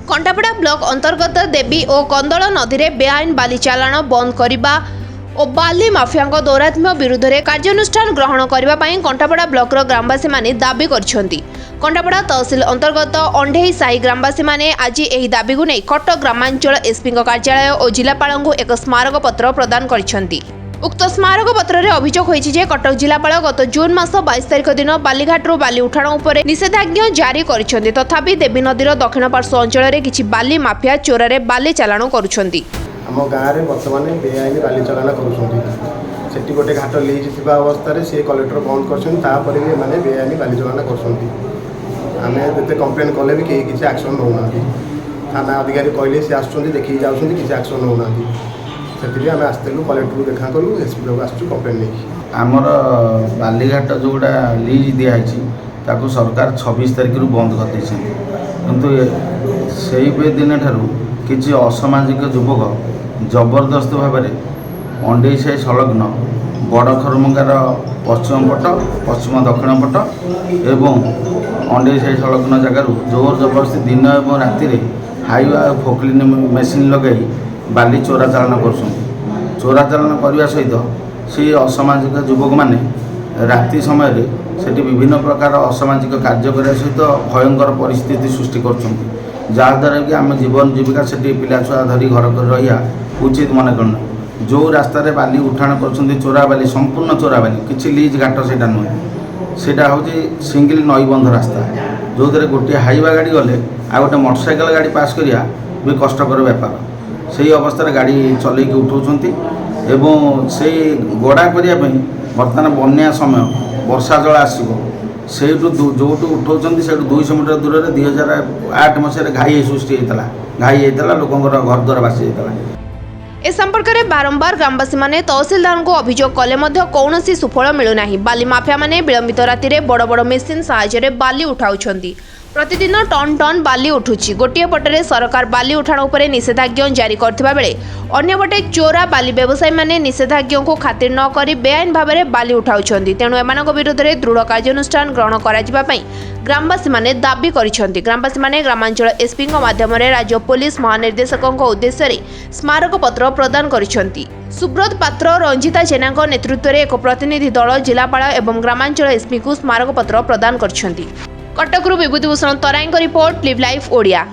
कंटापड़ा block अंतर्गत देवी और कंदल नदी में बेआईन बाली चालाण बंद करने और बाली माफिया दौरात्म्य विरुद्ध में कार्यानुष्ठान ग्रहण करने कंटापड़ा ब्लॉकर ग्रामवासी माने दाबी करछंती। कंटापड़ा तहसिल अंतर्गत अंढेई साही ग्रामवासी माने आज यह दाबी को नहीं कटक ग्रामांचल एसपी कार्यालय और जिलापाल को एक स्मारक पत्र प्रदान करछंती। उक्त स्मारक पत्र में अभियोग होइछि जे कटक जिलापाल गत जून मास 22 तारिख दिन बालीघाटू बाली उठाण उपर निषेधाज्ञा जारी करिसेंती। तथापि देवी नदीर दक्षिण पार्श्व अंचल में किछि बाली माफिया चोरारे बाली चालाण करुछंती। आम गाँव में बर्तमान बेआईन बाली चालाण करुँच गोटे घाट लीज अवस्था से कलेक्टर बंद कर बेआईन बाली चालाण करते कम्प्लेन कले भी कहीं किसी एक्शन नौना थाना अधिकारी कहले सी आसुँच देखिए जाऊँच किसी एक्शन नौना से आम आसलु कलेक्टर देखा कलु एसपी पाक आसु कम्प्लेन नहीं आमर बालीघाट जोड़ा लीज दिखाई ताकू सरकार 26 तारिख बंद कर किंतु से दिन ठारू किसी असामाजिक युवक जबरदस्त भाव में अंडेई साही संलग्न बड़ खरमंगार पश्चिम पट पश्चिम दक्षिण पट एवं अंडेई साही संलग्न जगार जोर जबरदस्ती दिन और राति हाइवा फोकलिन मेसीन लगे बाली चोरा चालाण कर चोरा चालाण करने सहित से असामाजिक युवक मैंने राति समय सेठी विभिन्न प्रकार असामाजिक कार्य करने सहित भयंकर परिस्थिति सृष्टि कर जहाँद्वारा कि आम जीवन जीविका से पिला छुआ धरी घर कर रहा उचित मन करना जो रास्तार बाली उठाण कर चोरा बाली संपूर्ण चोरा बाली किसी लीज घाट से नुहे सेटा हूँ सिंगल नईबंध रास्ता जो थे गोटे हाइवा गाड़ी गले आ गोटे मोटरसाइकेल गाड़ी पास करिया भी कष्टकर बेपार से अवस्था गाड़ी चलैक उठाऊँच एवं से गड़ा करने बर्तमान बन्या समय वर्षा जल आसो से जो उठाऊँ से 200 मीटर दूर में 2008 मसीह घाई सृष्टि होता घाई होता लोकर घर द्वार बासी होता। ए संपर्क में बारंबार ग्रामवासी माने तहसीलदार को अभियोग कले मध्य कौनसी सुफल मिलुना। बाली माफिया माने विलंबित राति रे बड़ बड़ मेसीन साहाय्य बाली उठाउछंती। प्रतिदिन टन टन बाली उठुची। गोटे पटरे सरकार बाली उठाण उपरे निषेधाज्ञा जारी करथिबा बेले अन्य पटे चोरा बाली व्यवसायी माने निषेधाज्ञा को खातिर न करी बेआईन भाव में बाली उठाउछंती। तेणु एमानक विरुद्ध में दृढ़ कार्यानुष्ठान ग्रहण कराजिबा पई ग्रामवासी माने दाबी करिसेंती। ग्रामवासी माने ग्रामांचल एसपी माध्यम राज्य पुलिस महानिर्देशक उद्देश्य स्मारक पत्र प्रदान करिसेंती। सुब्रत पात्र रंजिता जेना नेतृत्व में एक प्रतिनिधि दल जिलापाल एवं ग्रामांचल एसपी को स्मारक पत्र प्रदान करिसेंती। कटकरू विभूतिभूषण तराईଙ୍କ रिपोर्ट लिव लाइफ ओडिया।